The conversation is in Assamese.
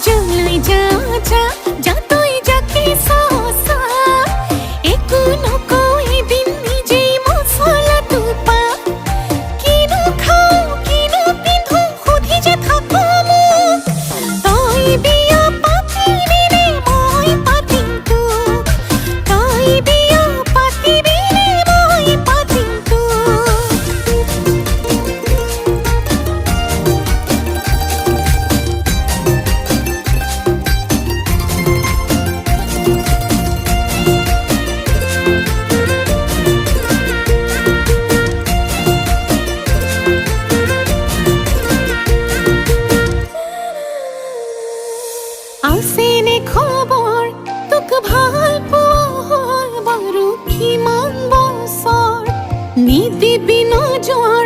জলই যা যা যতই যাকে সসা একো নকই দিন নিজেই মছলা তুপা কিনো খাও কিনো পিন্ধো সুধি যে থাকো মোক তই বিয়া পাতিবিনে মই পাতিম তোক তই বিয়া পাতিবিনে মই পাতিম তোক আছেনে খবৰ তোক ভাল পোৱা হ'ল বাৰু কিমান বছৰ নিদিবি নজৰ